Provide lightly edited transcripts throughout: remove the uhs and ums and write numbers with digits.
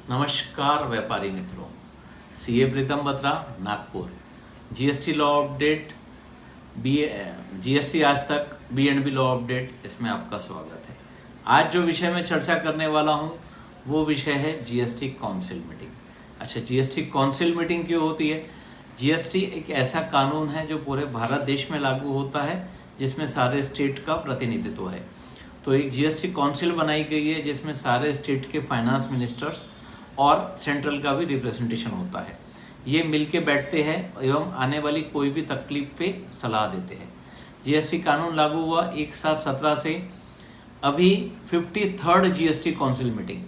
नमस्कार व्यापारी मित्रों, CA Pritam Batra, Nagpur. GST law update, GST आज तक, बी&बी लॉ अपडेट, इसमें आपका स्वागत है। आज जो विषय में चर्चा करने वाला हूं वो विषय है जीएसटी काउंसिल मीटिंग। अच्छा, जीएसटी काउंसिल मीटिंग क्यों होती है? जीएसटी एक ऐसा कानून है जो पूरे भारत देश में लागू होता है, जिसमें सारे स्टेट का प्रतिनिधित्व है। तो एक जीएसटी काउंसिल बनाई गई है जिसमें सारे स्टेट के फाइनेंस मिनिस्टर्स और सेंट्रल का भी रिप्रेजेंटेशन होता है। ये मिलके बैठते हैं एवं आने वाली कोई भी तकलीफ पे सलाह देते हैं। जीएसटी कानून लागू हुआ 1/7/17 से। अभी 53rd GST council meeting,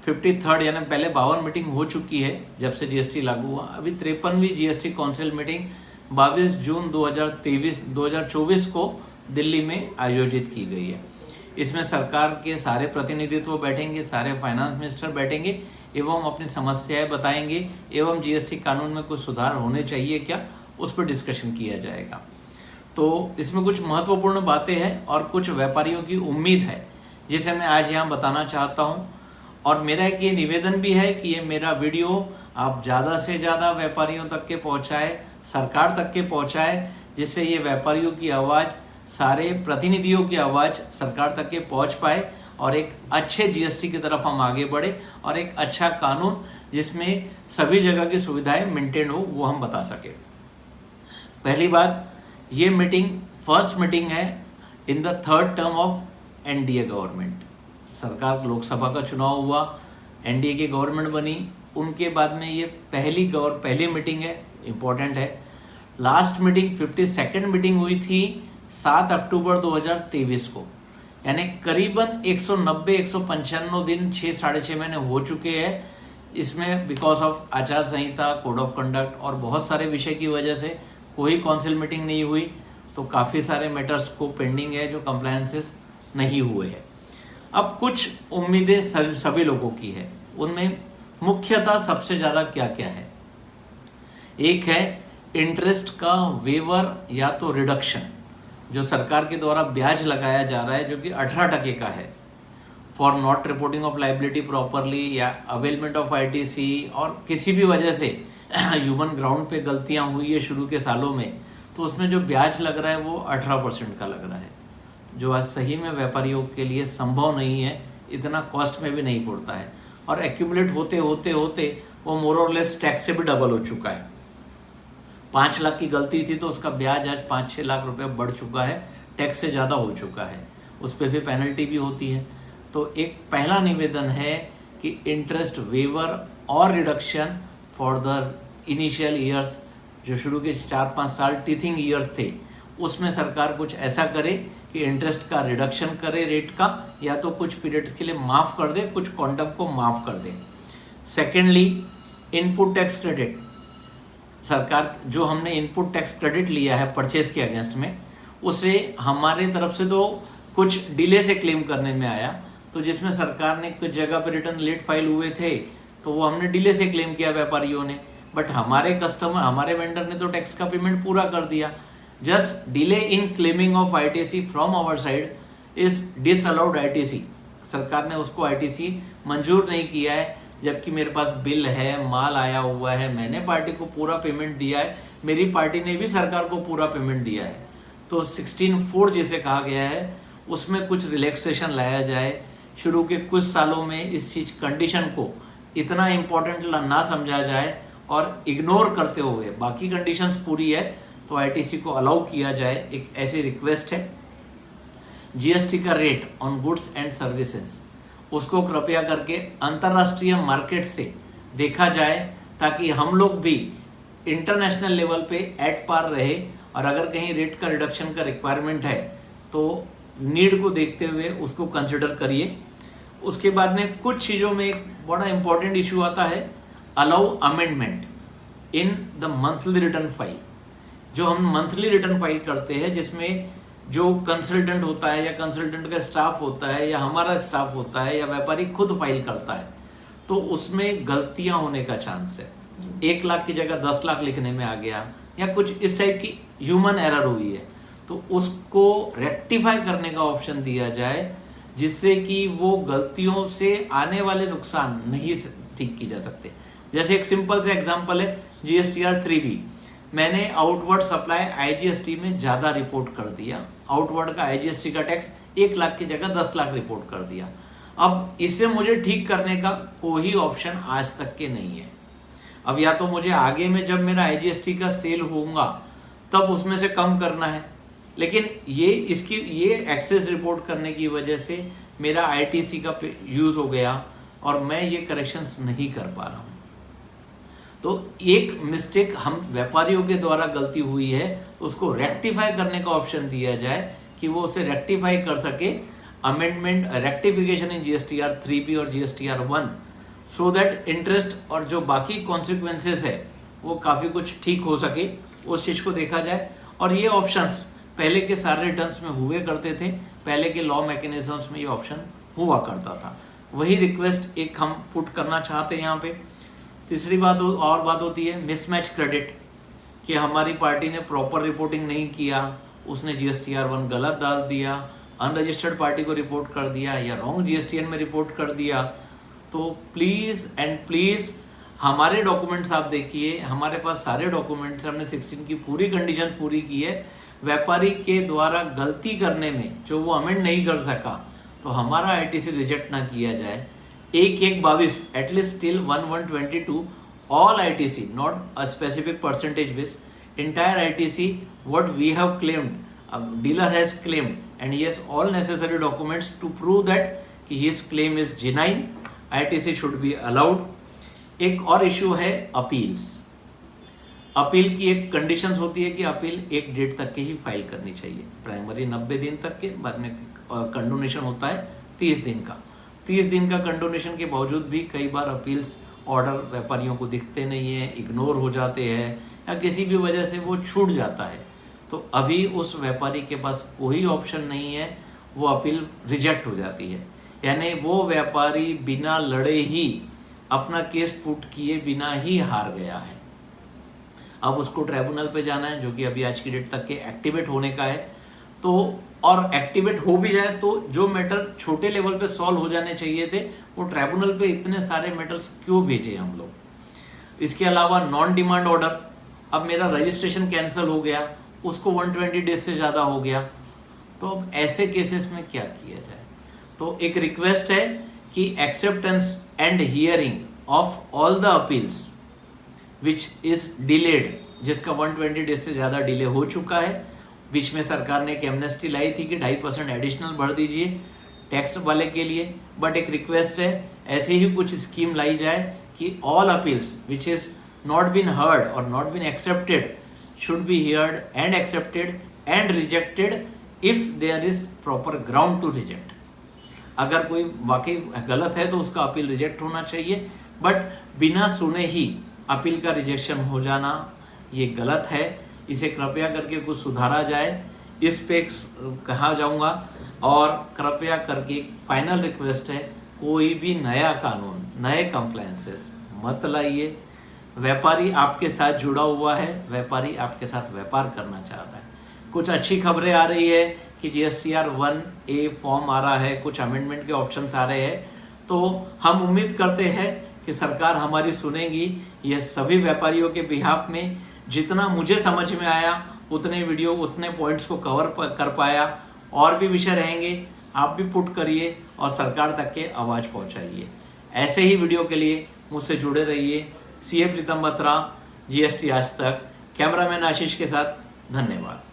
53rd यानी पहले 52 मीटिंग हो चुकी है जब से जीएसटी लागू हुआ। अभी 53वीं जीएसटी काउंसिल मीटिंग 22 जून 2024 को दिल्ली में आयोजित की गई है। इसमें सरकार के सारे प्रतिनिधित्व बैठेंगे, सारे फाइनेंस मिनिस्टर बैठेंगे एवं अपनी समस्याएं बताएंगे एवं जीएसटी कानून में कुछ सुधार होने चाहिए क्या, उस पर डिस्कशन किया जाएगा। तो इसमें कुछ महत्वपूर्ण बातें हैं और कुछ व्यापारियों की उम्मीद है जिसे मैं आज यहाँ बताना चाहता हूँ। और मेरा एक ये निवेदन भी है कि ये मेरा वीडियो आप ज़्यादा से ज़्यादा व्यापारियों तक के पहुँचाए, सरकार तक के पहुँचाए, जिससे ये व्यापारियों की आवाज़, सारे प्रतिनिधियों की आवाज़ सरकार तक के पहुँच पाए और एक अच्छे जीएसटी की तरफ हम आगे बढ़े और एक अच्छा कानून जिसमें सभी जगह की सुविधाएं मेंटेन हो वो हम बता सके। पहली बात, ये मीटिंग फर्स्ट मीटिंग है in the third term of NDA government. सरकार, लोकसभा का चुनाव हुआ, एनडीए की गवर्नमेंट बनी, उनके बाद में ये पहली मीटिंग है, इम्पोर्टेंट है। लास्ट मीटिंग 52nd मीटिंग हुई थी 7 अक्टूबर 2023 को, यानी करीबन 190-195 दिन, 6-6.5 महीने हो चुके हैं। इसमें बिकॉज ऑफ आचार संहिता, कोड ऑफ कंडक्ट और बहुत सारे विषय की वजह से कोई काउंसिल मीटिंग नहीं हुई। तो काफ़ी सारे मैटर्स को पेंडिंग है जो कंप्लायंसेस नहीं हुए हैं। अब कुछ उम्मीदें सभी लोगों की है, उनमें मुख्यतः सबसे ज़्यादा क्या क्या है? एक है इंटरेस्ट का वेवर या तो रिडक्शन, जो सरकार के द्वारा ब्याज लगाया जा रहा है, जो कि 18% का है for not reporting of liability properly या अवेलमेंट ऑफ आईटीसी, और किसी भी वजह से ह्यूमन ग्राउंड पे गलतियां हुई है शुरू के सालों में, तो उसमें जो ब्याज लग रहा है वो 18% का लग रहा है, जो आज सही में व्यापारियों के लिए संभव नहीं है, इतना कॉस्ट में भी नहीं पड़ता है। और एक्यूमुलेट होते होते होते वो मोर और लेस टैक्स से भी डबल हो चुका है। 5 लाख की गलती थी तो उसका ब्याज आज 5-6 लाख रुपए बढ़ चुका है, टैक्स से ज़्यादा हो चुका है, उस पर भी पेनल्टी भी होती है। तो एक पहला निवेदन है कि इंटरेस्ट वेवर और reduction for the initial years, जो शुरू के 4-5 साल टीथिंग ईयर थे, उसमें सरकार कुछ ऐसा करे कि इंटरेस्ट का रिडक्शन करे रेट का, या तो कुछ पीरियड्स के लिए माफ़ कर दे, कुछ क्वांटम को माफ़ कर दे। सेकेंडली, इनपुट टैक्स क्रेडिट, सरकार जो हमने इनपुट टैक्स क्रेडिट लिया है परचेज के अगेंस्ट में, उसे हमारे तरफ से तो कुछ डिले से क्लेम करने में आया, तो जिसमें सरकार ने कुछ जगह पर रिटर्न लेट फाइल हुए थे तो वो हमने डिले से क्लेम किया व्यापारियों ने, बट हमारे कस्टमर, हमारे वेंडर ने तो टैक्स का पेमेंट पूरा कर दिया। Just delay in claiming of ITC from our side is disallowed ITC, सरकार ने उसको आईटीसी मंजूर नहीं किया है, जबकि मेरे पास बिल है, माल आया हुआ है, मैंने पार्टी को पूरा पेमेंट दिया है, मेरी पार्टी ने भी सरकार को पूरा पेमेंट दिया है। तो 16(4) जिसे कहा गया है उसमें कुछ रिलैक्सेशन लाया जाए। शुरू के कुछ सालों में इस चीज़ कंडीशन को इतना इम्पोर्टेंट ना समझा जाए और इग्नोर करते हुए बाकी कंडीशंस पूरी है तो आईटीसी को अलाउ किया जाए, एक ऐसी रिक्वेस्ट है। जीएसटी का rate on goods and services, उसको कृपया करके अंतर्राष्ट्रीय मार्केट से देखा जाए ताकि हम लोग भी इंटरनेशनल लेवल पे एट पार रहे, और अगर कहीं रेट का रिडक्शन का रिक्वायरमेंट है तो नीड को देखते हुए उसको कंसिडर करिए। उसके बाद में कुछ चीज़ों में एक बड़ा इंपॉर्टेंट इशू आता है, allow amendment in the monthly return file. जो हम मंथली रिटर्न फाइल करते हैं जिसमें जो कंसल्टेंट होता है या कंसल्टेंट का स्टाफ होता है या हमारा स्टाफ होता है या व्यापारी खुद फाइल करता है, तो उसमें गलतियां होने का चांस है। 1 लाख की जगह 10 लाख लिखने में आ गया या कुछ इस टाइप की ह्यूमन एरर हुई है, तो उसको रेक्टिफाई करने का ऑप्शन दिया जाए, जिससे कि वो गलतियों से आने वाले नुकसान नहीं ठीक की जा सकते हैं। जैसे एक सिंपल सा एग्जांपल है GSTR 3B, मैंने आउटवर्ड सप्लाई IGST में ज़्यादा रिपोर्ट कर दिया, आउटवर्ड का IGST का टैक्स 1 लाख की जगह 10 लाख रिपोर्ट कर दिया। अब इसे मुझे ठीक करने का कोई ऑप्शन आज तक के नहीं है। अब या तो मुझे आगे में जब मेरा IGST का सेल होगा तब उसमें से कम करना है, लेकिन ये एक्सेस रिपोर्ट करने की वजह से मेरा ITC का यूज़ हो गया और मैं ये करेक्शंस नहीं कर पा रहा हूँ। तो एक मिस्टेक हम व्यापारियों के द्वारा गलती हुई है, उसको रेक्टिफाई करने का ऑप्शन दिया जाए कि वो उसे रेक्टिफाई कर सके, अमेंडमेंट रेक्टिफिकेशन इन GSTR 3B और GSTR 1, सो दैट इंटरेस्ट और जो बाकी कॉन्सिक्वेंसेस है वो काफ़ी कुछ ठीक हो सके, उस चीज़ को देखा जाए। और ये ऑप्शंस पहले के सारे रिटर्न्स में हुए करते थे, पहले के लॉ मैकेनिज्म्स में ये ऑप्शन हुआ करता था। वही रिक्वेस्ट एक हम पुट करना चाहते हैं यहाँ पे। तीसरी बात और बात होती है मिसमैच क्रेडिट, कि हमारी पार्टी ने प्रॉपर रिपोर्टिंग नहीं किया, उसने GSTR 1 गलत डाल दिया, अनरजिस्टर्ड पार्टी को रिपोर्ट कर दिया या रॉन्ग GSTN में रिपोर्ट कर दिया। तो प्लीज़ एंड प्लीज़ हमारे डॉक्यूमेंट्स आप देखिए, हमारे पास सारे डॉक्यूमेंट्स, हमने 16 की पूरी कंडीशन पूरी की है। व्यापारी के द्वारा गलती करने में जो वो अमेंड नहीं कर सका तो हमारा ITC रिजेक्ट ना किया जाए। 1/1/22 at least till 1/1/22 all ITC, not a specific percentage base, entire ITC what we have claimed, dealer has claimed and he has all necessary documents to prove that कि his claim is genuine, ITC should be allowed। एक और issue है appeals. Appeal की एक conditions होती है कि appeal एक डेट तक के ही फाइल करनी चाहिए, प्राइमरी 90 दिन तक के, बाद में कंडोनेशन होता है 30 दिन का। 30 दिन का कंडोनेशन के बावजूद भी कई बार अपील्स ऑर्डर व्यापारियों को दिखते नहीं है, इग्नोर हो जाते हैं या किसी भी वजह से वो छूट जाता है। तो अभी उस व्यापारी के पास कोई ऑप्शन नहीं है, वो अपील रिजेक्ट हो जाती है, यानी वो व्यापारी बिना लड़े ही अपना केस पुट किए बिना ही हार गया है। अब उसको ट्राइब्यूनल पे जाना है, जो कि अभी आज की डेट तक के एक्टिवेट होने का है। तो और एक्टिवेट हो भी जाए तो जो मैटर छोटे लेवल पे सॉल्व हो जाने चाहिए थे वो ट्राइब्यूनल पे इतने सारे मैटर्स क्यों भेजे हम लोग। इसके अलावा नॉन डिमांड ऑर्डर, अब मेरा रजिस्ट्रेशन कैंसिल हो गया, उसको 120 डेज से ज़्यादा हो गया, तो अब ऐसे केसेस में क्या किया जाए। तो एक रिक्वेस्ट है कि acceptance and hearing of all the appeals which is delayed, जिसका 120 डेज से ज़्यादा डिले हो चुका है। बीच में सरकार ने एक एमनेस्टी लाई थी कि 2.5% एडिशनल भर दीजिए टैक्स वाले के लिए, बट एक रिक्वेस्ट है ऐसे ही कुछ स्कीम लाई जाए कि all appeals which is not been heard और not been accepted should be heard and accepted and rejected if there is proper ground to reject. अगर कोई वाकई गलत है तो उसका अपील रिजेक्ट होना चाहिए, बट बिना सुने ही अपील का रिजेक्शन हो जाना ये गलत है। इसे कृपया करके कुछ सुधारा जाए, इस पे कहा जाऊंगा। और कृपया करके फाइनल रिक्वेस्ट है, कोई भी नया कानून, नए कंप्लायंसेस मत लाइए। व्यापारी आपके साथ जुड़ा हुआ है, व्यापारी आपके साथ व्यापार करना चाहता है। कुछ अच्छी खबरें आ रही है कि GSTR 1A फॉर्म आ रहा है, कुछ अमेंडमेंट के ऑप्शंस आ रहे हैं, तो हम उम्मीद करते हैं कि सरकार हमारी सुनेगी। ये सभी व्यापारियों के बिहाफ में जितना मुझे समझ में आया उतने वीडियो, उतने पॉइंट्स को कवर कर पाया। और भी विषय रहेंगे, आप भी पुट करिए और सरकार तक के आवाज़ पहुंचाइए। ऐसे ही वीडियो के लिए मुझसे जुड़े रहिए। CA प्रीतम बत्रा, GST आज तक, कैमरामैन आशीष के साथ। धन्यवाद।